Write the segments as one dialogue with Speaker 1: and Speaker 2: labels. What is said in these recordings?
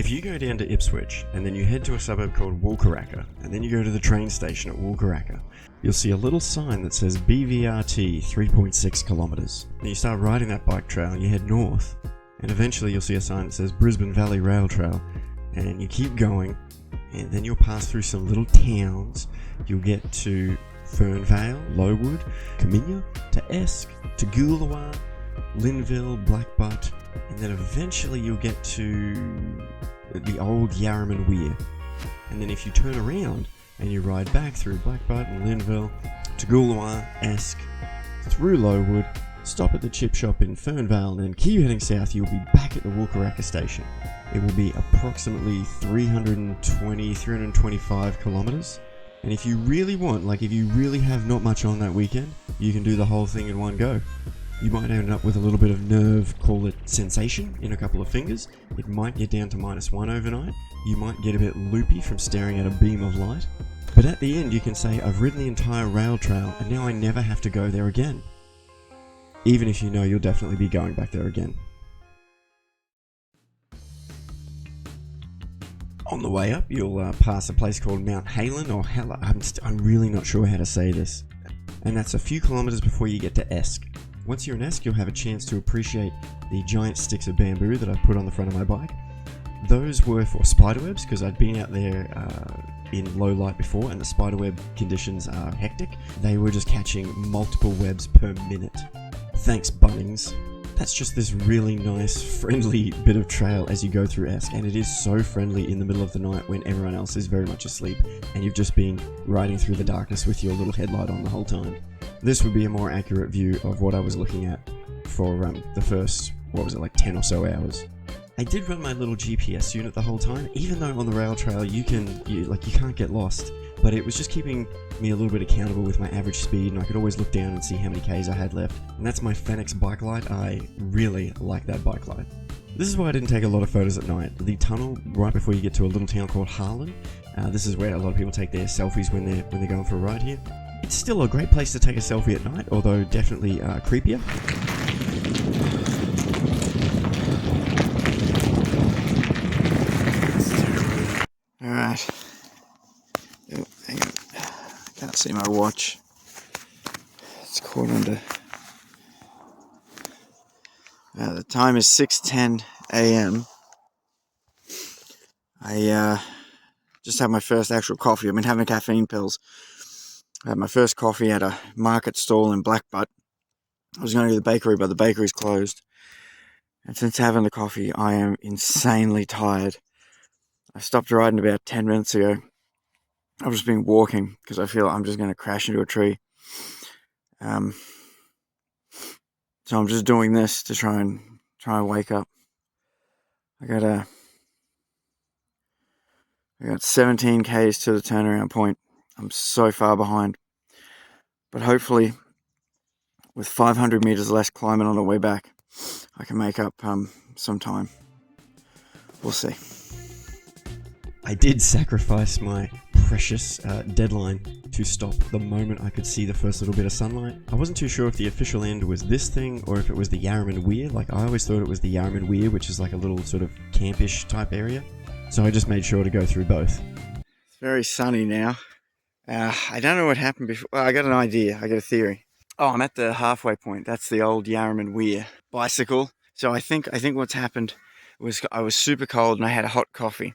Speaker 1: If you go down to Ipswich and then you head to a suburb called Woollkaracka and then you go to the train station at Woollkaracka, you'll see a little sign that says BVRT 3.6 kilometres. Then you start riding that bike trail and you head north, and eventually you'll see a sign that says Brisbane Valley Rail Trail, and you keep going, and then you'll pass through some little towns. You'll get to Fernvale, Lowood, Caminya, to Esk, to Goolawah, Linville, Blackbutt, and then eventually you'll get to the old Yarraman Weir. And then if you turn around and you ride back through Blackbutt and Linville to Goolawah, Esk, through Lowood, stop at the chip shop in Fernvale, and then keep heading south, you'll be back at the Woollkaracka station. It will be approximately 325 kilometres. And if you really want, if you really have not much on that weekend, you can do the whole thing in one go. You might end up with a little bit of nerve, call it sensation, in a couple of fingers. It might get down to -1 overnight. You might get a bit loopy from staring at a beam of light. But at the end you can say, I've ridden the entire rail trail and now I never have to go there again. Even if you know you'll definitely be going back there again. On the way up, you'll pass a place called Mount Halen, or Hella. I'm really not sure how to say this. And that's a few kilometres before you get to Esk. Once you're in Esk, you'll have a chance to appreciate the giant sticks of bamboo that I've put on the front of my bike. Those were for spiderwebs, because I'd been out there in low light before, and the spiderweb conditions are hectic. They were just catching multiple webs per minute. Thanks, Bunnings. That's just this really nice, friendly bit of trail as you go through Esk, and it is so friendly in the middle of the night when everyone else is very much asleep, and you've just been riding through the darkness with your little headlight on the whole time. This would be a more accurate view of what I was looking at for the first, 10 or so hours. I did run my little GPS unit the whole time, even though on the rail trail you can't get lost. But it was just keeping me a little bit accountable with my average speed, and I could always look down and see how many Ks I had left. And that's my Fenix bike light. I really like that bike light. This is why I didn't take a lot of photos at night. The tunnel right before you get to a little town called Harlan. This is where a lot of people take their selfies when they're going for a ride here. It's still a great place to take a selfie at night, although definitely creepier.
Speaker 2: Alright. Oh, hang on. Can't see my watch. It's 1:15. The time is 6:10 a.m. I just had my first actual coffee. I've been having caffeine pills. I had my first coffee at a market stall in Blackbutt. I was going to the bakery, but the bakery's closed. And since having the coffee, I am insanely tired. I stopped riding about 10 minutes ago. I've just been walking because I feel I'm just going to crash into a tree. So I'm just doing this to try and wake up. I got 17 Ks to the turnaround point. I'm so far behind. But hopefully, with 500 meters less climbing on the way back, I can make up some time. We'll see.
Speaker 1: I did sacrifice my precious deadline to stop the moment I could see the first little bit of sunlight. I wasn't too sure if the official end was this thing or if it was the Yarraman Weir. I always thought it was the Yarraman Weir, which is like a little sort of campish type area. So I just made sure to go through both.
Speaker 2: It's very sunny now. I don't know what happened before. Well, I got an idea. I got a theory. Oh, I'm at the halfway point. That's the old Yarraman Weir bicycle. So I think what's happened was I was super cold and I had a hot coffee,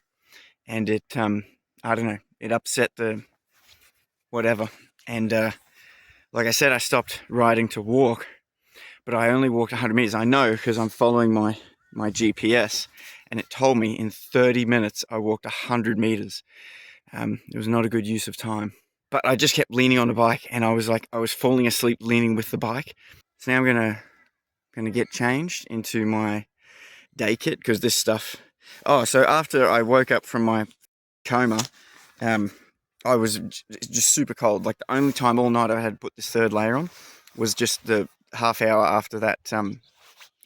Speaker 2: and it I don't know, it upset the whatever. And like I said, I stopped riding to walk, but I only walked 100 meters. I know because I'm following my GPS, and it told me in 30 minutes I walked 100 meters. It was not a good use of time. But I just kept leaning on the bike, and I was falling asleep leaning with the bike. So now I'm gonna get changed into my day kit, because this stuff. Oh, so after I woke up from my coma, I was just super cold. The only time all night I had put this third layer on was just the half hour after that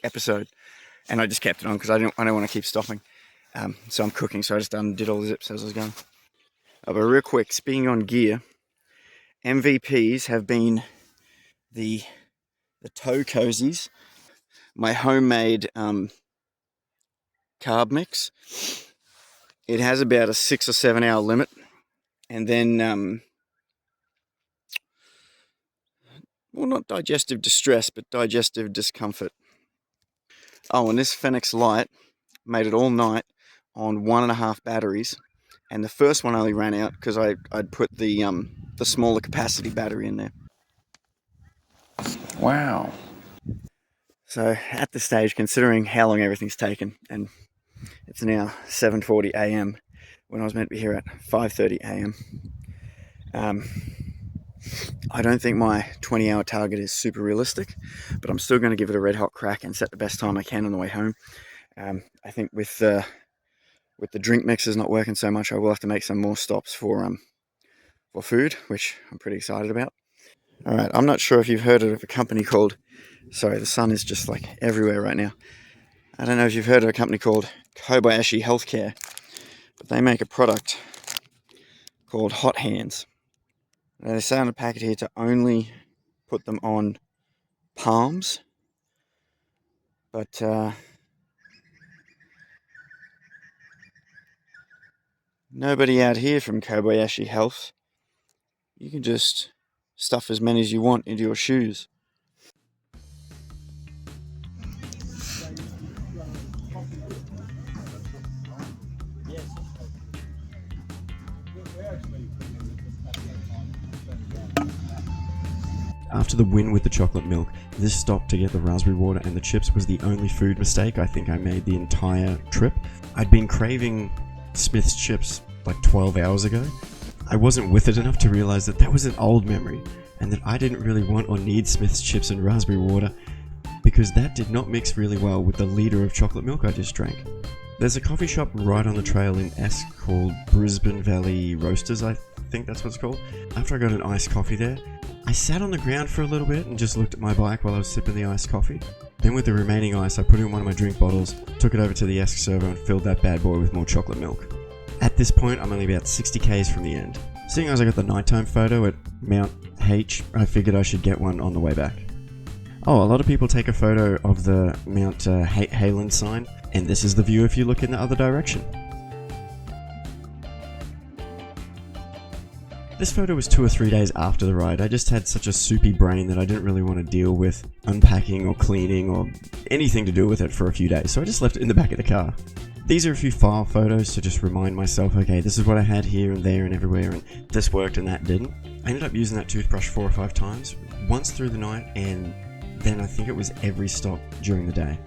Speaker 2: episode, and I just kept it on because I don't want to keep stopping. So I'm cooking, so I just undid all the zips as I was going. But real quick, speaking on gear, MVPs have been the toe cozies, my homemade carb mix, it has about a 6 or 7 hour limit, and then well, not digestive distress, but digestive discomfort. Oh, and this Fenix light made it all night on 1.5 batteries, and the first one only ran out because I'd put the smaller capacity battery in there. Wow. So at this stage, considering how long everything's taken, and it's now 7:40 a.m. when I was meant to be here at 5:30 a.m. I don't think my 20-hour target is super realistic, but I'm still going to give it a red hot crack and set the best time I can on the way home. I think with the drink mixers not working so much, I will have to make some more stops for food, which I'm pretty excited about. All right, I'm not sure if you've heard of a company called, sorry, the sun is just like everywhere right now. I don't know if you've heard of a company called Kobayashi Healthcare, but they make a product called Hot Hands. Now, they say on the packet here to only put them on palms, but nobody out here from Kobayashi Health. You can just stuff as many as you want into your shoes.
Speaker 1: After the win with the chocolate milk, this stop to get the raspberry water and the chips was the only food mistake I think I made the entire trip. I'd been craving Smith's chips like 12 hours ago. I wasn't with it enough to realize that that was an old memory, and that I didn't really want or need Smith's chips and raspberry water, because that did not mix really well with the liter of chocolate milk I just drank. There's a coffee shop right on the trail in Esk called Brisbane Valley Roasters, I think that's what it's called. After I got an iced coffee there, I sat on the ground for a little bit and just looked at my bike while I was sipping the iced coffee. Then with the remaining ice, I put it in one of my drink bottles, took it over to the Esk servo and filled that bad boy with more chocolate milk. At this point, I'm only about 60 k's from the end. Seeing as I got the nighttime photo at Mount H, I figured I should get one on the way back. Oh, a lot of people take a photo of the Mount Hayland sign, and this is the view if you look in the other direction. This photo was 2 or 3 days after the ride. I just had such a soupy brain that I didn't really want to deal with unpacking or cleaning or anything to do with it for a few days, so I just left it in the back of the car. These are a few file photos to just remind myself, okay, this is what I had here and there and everywhere, and this worked and that didn't. I ended up using that toothbrush 4 or 5 times, once through the night, and then I think it was every stop during the day.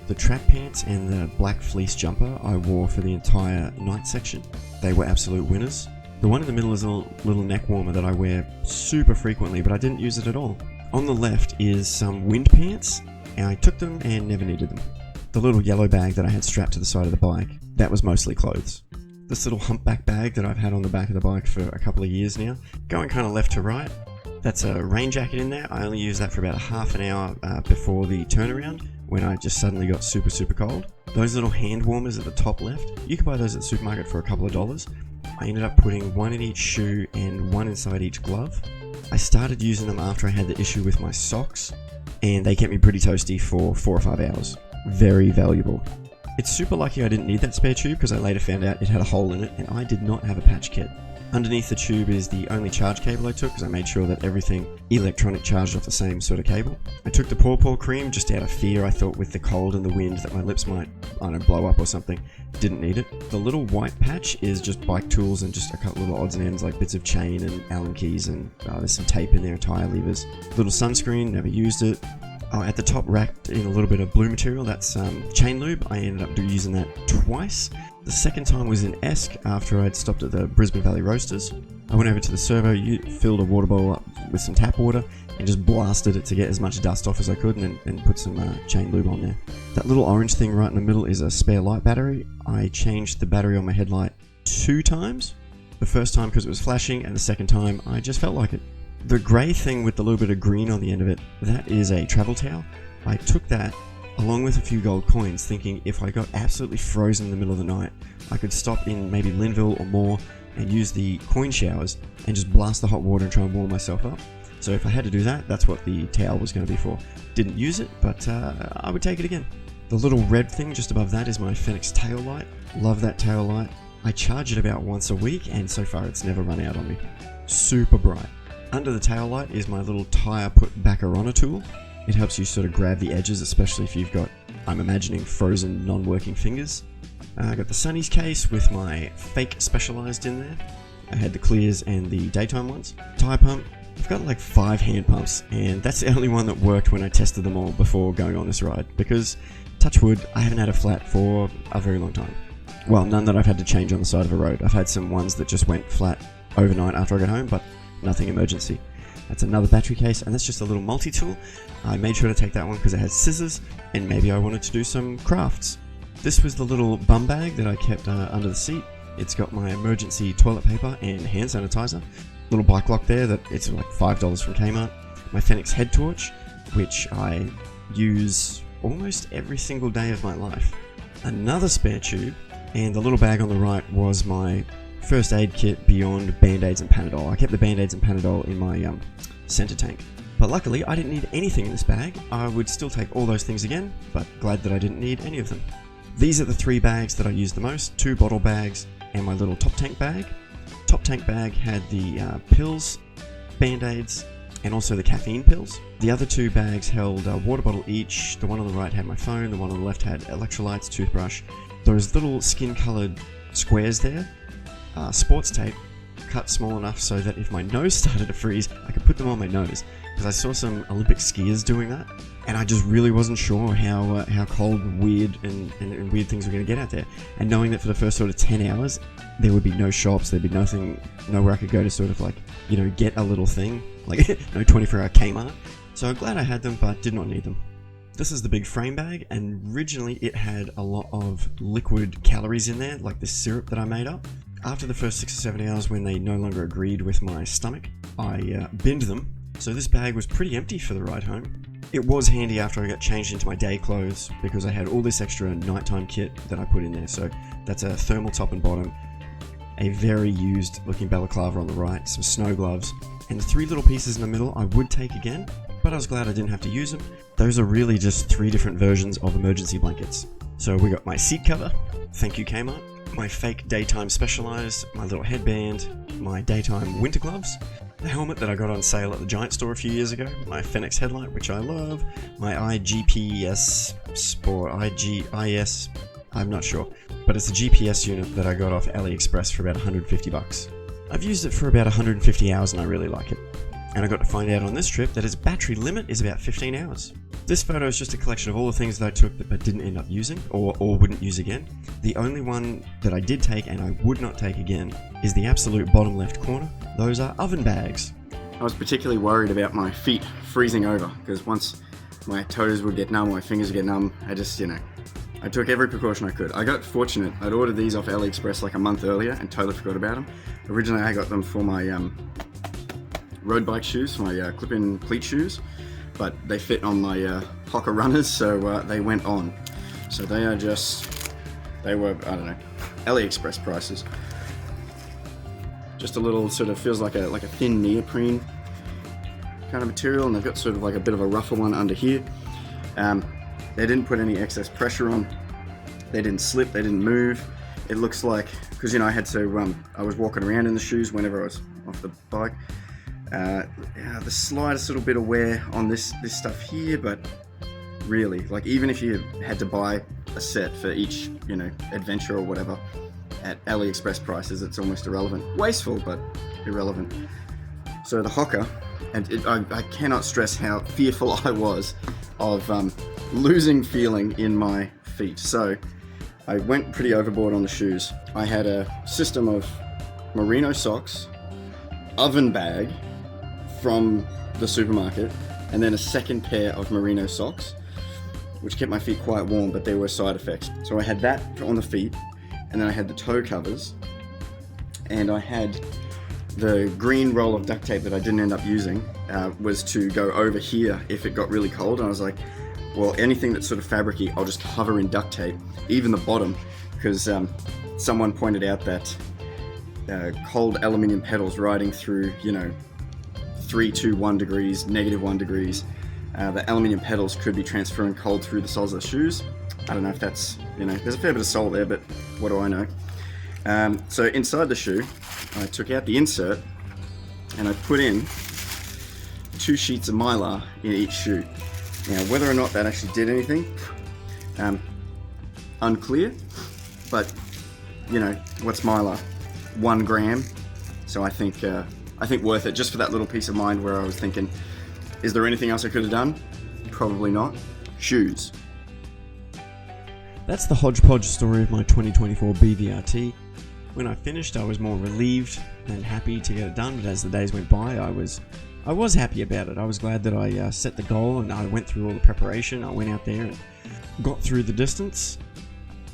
Speaker 1: The track pants and the black fleece jumper I wore for the entire night section. They were absolute winners. The one in the middle is a little neck warmer that I wear super frequently, but I didn't use it at all. On the left is some wind pants, and I took them and never needed them. The little yellow bag that I had strapped to the side of the bike, that was mostly clothes. This little humpback bag that I've had on the back of the bike for a couple of years now, going kind of left to right, that's a rain jacket in there. I only used that for about half an hour before the turnaround, when I just suddenly got super cold. Those little hand warmers at the top left, you can buy those at the supermarket for a couple of dollars. I ended up putting one in each shoe and one inside each glove. I started using them after I had the issue with my socks, and they kept me pretty toasty for 4 or 5 hours. Very valuable. It's super lucky I didn't need that spare tube, because I later found out it had a hole in it and I did not have a patch kit. Underneath the tube is the only charge cable I took, because I made sure that everything electronic charged off the same sort of cable. I took the Paw cream just out of fear. I thought with the cold and the wind that my lips might, I don't know, blow up or something. Didn't need it. The little white patch is just bike tools and just a couple little odds and ends like bits of chain and Allen keys, and there's some tape in there, tire levers. Little sunscreen, never used it. Oh, at the top wrapped in a little bit of blue material, that's chain lube. I ended up using that twice. The second time was in Esk after I'd stopped at the Brisbane Valley Roasters. I went over to the servo, filled a water bowl up with some tap water and just blasted it to get as much dust off as I could, and put some chain lube on there. That little orange thing right in the middle is a spare light battery. I changed the battery on my headlight 2 times. The first time because it was flashing, and the second time I just felt like it. The grey thing with the little bit of green on the end of it, that is a travel towel. I took that along with a few gold coins, thinking if I got absolutely frozen in the middle of the night, I could stop in maybe Linville or more and use the coin showers and just blast the hot water and try and warm myself up. So if I had to do that, that's what the towel was going to be for. Didn't use it, but I would take it again. The little red thing just above that is my Fenix tail light. Love that tail light. I charge it about once a week, and so far it's never run out on me. Super bright. Under the tail light is my little tire put backer on a tool. It helps you sort of grab the edges, especially if you've got, I'm imagining, frozen non-working fingers. I got the Sunny's case with my fake Specialized in there. I had the clears and the daytime ones. Tire pump. I've got like 5 hand pumps, and that's the only one that worked when I tested them all before going on this ride, because, touch wood, I haven't had a flat for a very long time. Well, none that I've had to change on the side of a road. I've had some ones that just went flat overnight after I got home, but nothing emergency. That's another battery case, and that's just a little multi-tool. I made sure to take that one because it had scissors, and maybe I wanted to do some crafts. This was the little bum bag that I kept under the seat. It's got my emergency toilet paper and hand sanitizer. Little bike lock there that it's like $5 from Kmart. My Fenix head torch, which I use almost every single day of my life. Another spare tube, and the little bag on the right was my first aid kit beyond Band-Aids and Panadol. I kept the Band-Aids and Panadol in my center tank. But luckily, I didn't need anything in this bag. I would still take all those things again, but glad that I didn't need any of them. These are the 3 bags that I use the most, 2 bottle bags and my little top tank bag. Top tank bag had the pills, Band-Aids, and also the caffeine pills. The other 2 bags held a water bottle each. The one on the right had my phone, the one on the left had electrolytes, toothbrush. Those little skin-coloured squares there, sports tape, cut small enough so that if my nose started to freeze, I could put them on my nose. Because I saw some Olympic skiers doing that, and I just really wasn't sure how cold, weird, and weird things were going to get out there. And knowing that for the first sort of 10 hours, there would be no shops, there'd be nothing, nowhere I could go to sort of like, you know, get a little thing, like no 24-hour Kmart. So I'm glad I had them, but did not need them. This is the big frame bag, and originally it had a lot of liquid calories in there, like this syrup that I made up. After the first 6 or 7 hours, when they no longer agreed with my stomach, I binned them. So this bag was pretty empty for the ride home. It was handy after I got changed into my day clothes, because I had all this extra nighttime kit that I put in there. So that's a thermal top and bottom, a very used looking balaclava on the right, some snow gloves, and the 3 little pieces in the middle I would take again, but I was glad I didn't have to use them. Those are really just 3 different versions of emergency blankets. So we got my seat cover, thank you Kmart, my fake daytime Specialized, my little headband, my daytime winter gloves, the helmet that I got on sale at the Giant store a few years ago, my Fenix headlight, which I love, my IGPS Sport, IGIS, I'm not sure, but it's a GPS unit that I got off AliExpress for about 150 bucks. I've used it for about 150 hours and I really like it. And I got to find out on this trip that its battery limit is about 15 hours. This photo is just a collection of all the things that I took but didn't end up using, or wouldn't use again. The only one that I did take and I would not take again is the absolute bottom left corner. Those are oven bags.
Speaker 2: I was particularly worried about my feet freezing over, because once my toes would get numb, my fingers would get numb, I took every precaution I could. I got fortunate. I'd ordered these off AliExpress like a month earlier and totally forgot about them. Originally I got them for my road bike shoes, my clip-in cleat shoes, but they fit on my Hoka runners, so they went on. So they were, I don't know, AliExpress prices. Just a little sort of, feels like a thin neoprene kind of material, and they've got sort of like a bit of a rougher one under here. They didn't put any excess pressure on. They didn't slip, they didn't move. It looks like, because I had to, I was walking around in the shoes whenever I was off the bike. The slightest little bit of wear on this stuff here, but really, like, even if you had to buy a set for each, adventure or whatever, at AliExpress prices, it's almost irrelevant. Wasteful, but irrelevant. So the Hoka, and I cannot stress how fearful I was of losing feeling in my feet. So I went pretty overboard on the shoes. I had a system of merino socks, oven bag from the supermarket, and then a second pair of merino socks, which kept my feet quite warm, but there were side effects. So I had that on the feet, and then I had the toe covers, and I had the green roll of duct tape that I didn't end up using, was to go over here if it got really cold. And I was like, well, anything that's sort of fabricy, I'll just cover in duct tape, even the bottom, because someone pointed out that cold aluminium pedals riding through, 3 to 1 degrees, -1 degrees, the aluminium pedals could be transferring cold through the soles of the shoes. I don't know if that's, there's a fair bit of sole there, but what do I know? So inside the shoe, I took out the insert and I put in 2 sheets of Mylar in each shoe. Now, whether or not that actually did anything, unclear, but you know, what's Mylar? 1 gram. So I think worth it, just for that little peace of mind where I was thinking, is there anything else I could have done? Probably not. Shoes.
Speaker 1: That's the hodgepodge story of my 2024 BVRT. When I finished, I was more relieved than happy to get it done, but as the days went by, I was happy about it. I was glad that I set the goal and I went through all the preparation. I went out there and got through the distance.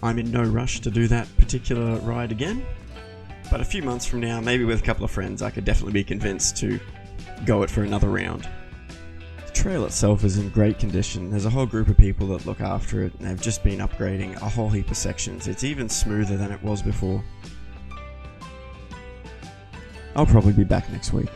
Speaker 1: I'm in no rush to do that particular ride again, but a few months from now, maybe with a couple of friends, I could definitely be convinced to go it for another round. The trail itself is in great condition. There's a whole group of people that look after it, and they've just been upgrading a whole heap of sections. It's even smoother than it was before. I'll probably be back next week.